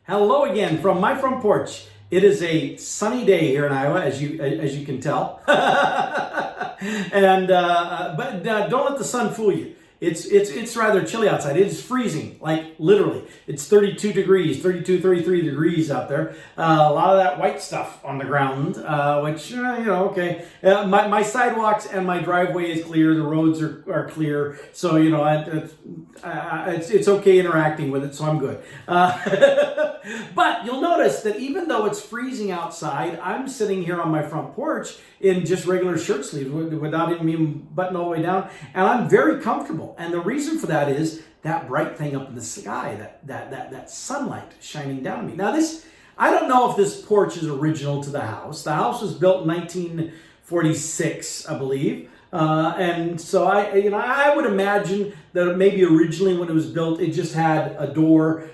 Hello again from my front porch. It is a sunny day here in Iowa, as you can tell. And but don't let the sun fool you. It's rather chilly outside. It is freezing, like literally. It's 32 degrees, 32, 33 degrees out there. A lot of that white stuff on the ground, which, okay. My sidewalks and my driveway is clear. The roads are clear. So, it's okay interacting with it, so I'm good. But you'll notice that even though it's freezing outside, I'm sitting here on my front porch in just regular shirt sleeves without even buttoned all the way down, and I'm very comfortable. And the reason for that is that bright thing up in the sky, that sunlight shining down on me. Now I don't know if this porch is original to the house. The house was built in 1946, I believe. And so I would imagine that maybe originally when it was built, it just had a door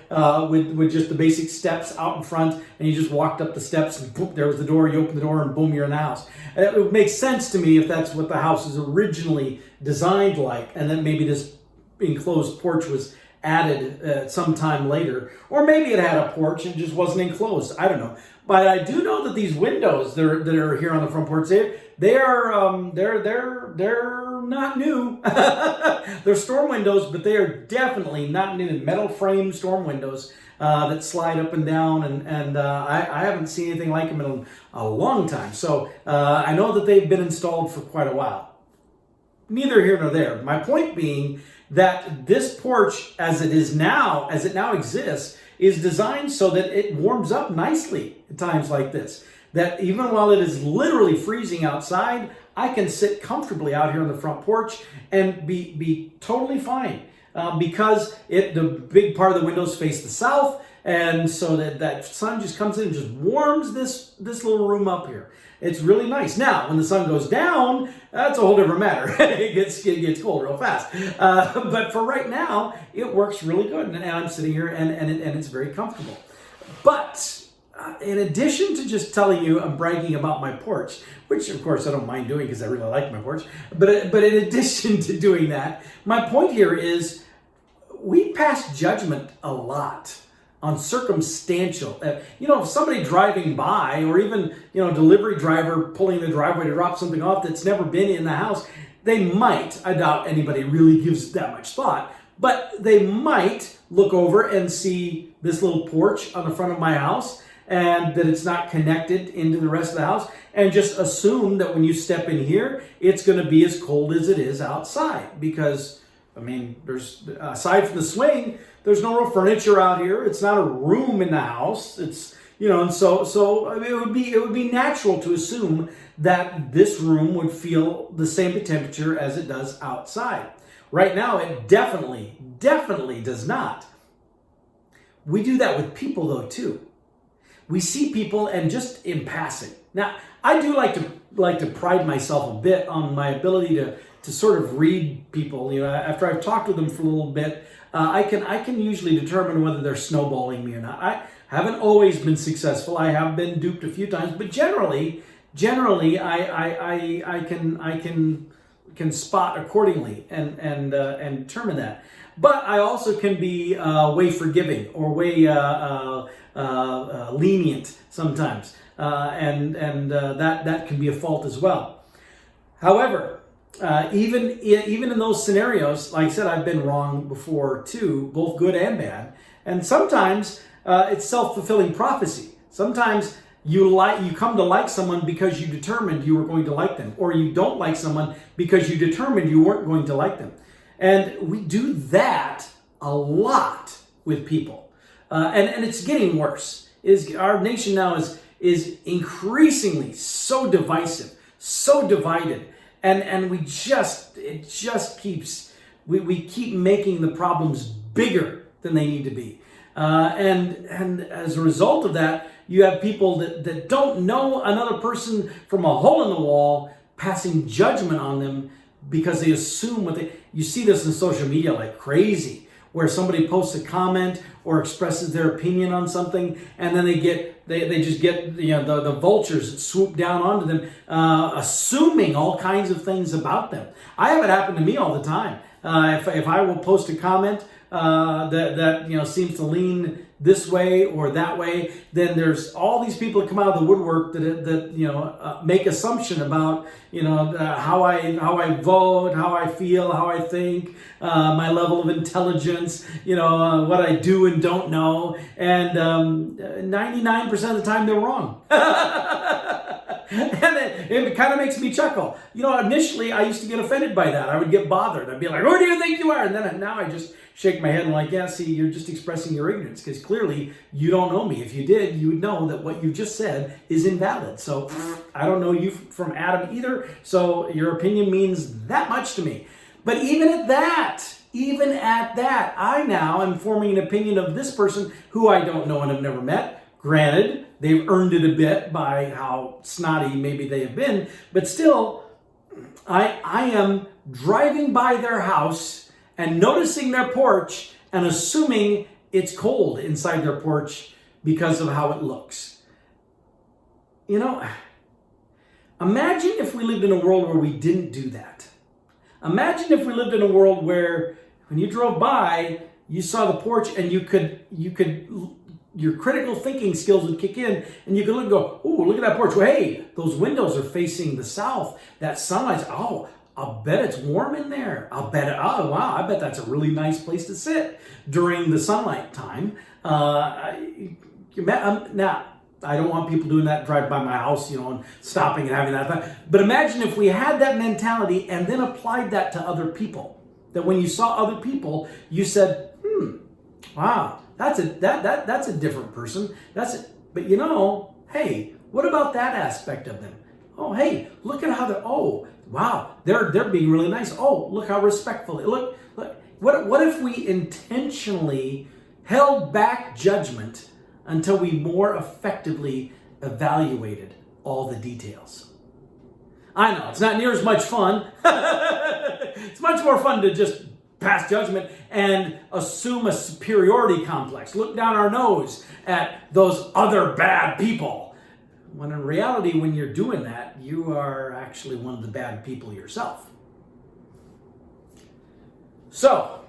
with just the basic steps out in front, and you just walked up the steps and boom, there was the door. You open the door and boom, you're in the house. It would make sense to me if that's what the house is originally designed like, and then maybe this enclosed porch was added sometime later, or maybe it had a porch and just wasn't enclosed. I don't know, but I do know that these windows that are here on the front porch, they're not new. They're storm windows, but they are definitely not new. Metal frame storm windows that slide up and down, and I haven't seen anything like them in a long time. So I know that they've been installed for quite a while. Neither here nor there. My point being that this porch, as it now exists, is designed so that it warms up nicely at times like this. That even while it is literally freezing outside, I can sit comfortably out here on the front porch and be totally fine because the big part of the windows face the south, and so that sun just comes in and just warms this little room up here. It's really nice. Now, when the sun goes down, that's a whole different matter. It gets cold real fast. But for right now, it works really good, and I'm sitting here and it's very comfortable. But in addition to just telling you I'm bragging about my porch, which of course I don't mind doing because I really like my porch, but in addition to doing that, my point here is we pass judgment a lot on circumstantial. If somebody driving by, or even delivery driver pulling the driveway to drop something off that's never been in the house, they might, I doubt anybody really gives that much thought, but they might look over and see this little porch on the front of my house and that it's not connected into the rest of the house, and just assume that when you step in here, it's going to be as cold as it is outside. Because, there's, aside from the swing, there's no real furniture out here. It's not a room in the house. It's, and so it would be natural to assume that this room would feel the same temperature as it does outside. Right now, it definitely does not. We do that with people, though, too. We see people, and just in passing. Now, I do like to pride myself a bit on my ability to sort of read people. After I've talked with them for a little bit, I can usually determine whether they're snowballing me or not. I haven't always been successful. I have been duped a few times, but generally, I can spot accordingly and determine that. But I also can be way forgiving or way lenient sometimes, and that can be a fault as well. However, even in those scenarios, like I said, I've been wrong before too, both good and bad. And sometimes it's self-fulfilling prophecy. Sometimes you come to like someone because you determined you were going to like them, or you don't like someone because you determined you weren't going to like them. And we do that a lot with people, and it's getting worse. Our nation now is increasingly so divisive, so divided. And we keep making the problems bigger than they need to be. And as a result of that, you have people that don't know another person from a hole in the wall, passing judgment on them because they assume you see this in social media like crazy, where somebody posts a comment or expresses their opinion on something, and then they just get the vultures that swoop down onto them, assuming all kinds of things about them. I have it happen to me all the time. If I will post a comment that seems to lean this way or that way, then there's all these people that come out of the woodwork that make assumption about how I vote, how I feel, how I think, my level of intelligence, what I do and don't know, and 99% of the time they're wrong. And it kind of makes me chuckle. Initially I used to get offended by that. I would get bothered. I'd be like, who do you think you are? And then now I just shake my head and like, yeah, see, you're just expressing your ignorance because clearly you don't know me. If you did, you would know that what you just said is invalid. So I don't know you from Adam either. So your opinion means that much to me. But even at that, I now am forming an opinion of this person who I don't know and have never met. Granted, they've earned it a bit by how snotty maybe they have been, but still, I am driving by their house and noticing their porch and assuming it's cold inside their porch because of how it looks. Imagine if we lived in a world where we didn't do that. Imagine if we lived in a world where when you drove by, you saw the porch and you could your critical thinking skills would kick in and you could look and go, oh, look at that porch. Well, hey, those windows are facing the south. That sunlight's, I'll bet it's warm in there. I bet that's a really nice place to sit during the sunlight time. Now, I don't want people doing that, drive by my house, and stopping and having that. But imagine if we had that mentality and then applied that to other people. That when you saw other people, you said, wow, that's a different person. But hey, what about that aspect of them? Oh, hey, look at how they're being really nice. Oh, look how respectful they look. What if we intentionally held back judgment until we more effectively evaluated all the details? I know it's not near as much fun. It's much more fun to just pass judgment and assume a superiority complex, look down our nose at those other bad people. When in reality, when you're doing that, you are actually one of the bad people yourself. So,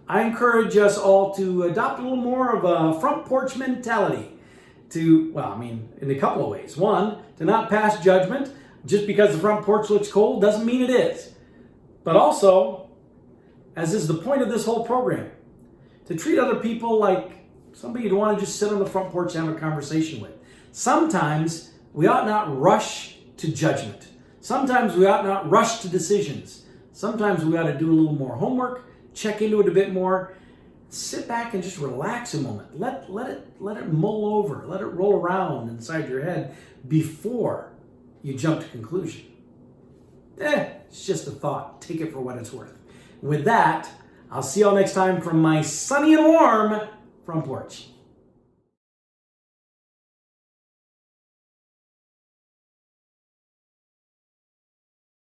I encourage us all to adopt a little more of a front porch mentality in a couple of ways. One, to not pass judgment. Just because the front porch looks cold doesn't mean it is. But also, as is the point of this whole program, to treat other people like somebody you'd want to just sit on the front porch and have a conversation with. Sometimes we ought not rush to judgment. Sometimes we ought not rush to decisions. Sometimes we ought to do a little more homework, check into it a bit more, sit back and just relax a moment. Let it mull over, let it roll around inside your head before you jump to conclusion. It's just a thought. Take it for what it's worth. With that, I'll see y'all next time from my sunny and warm front porch.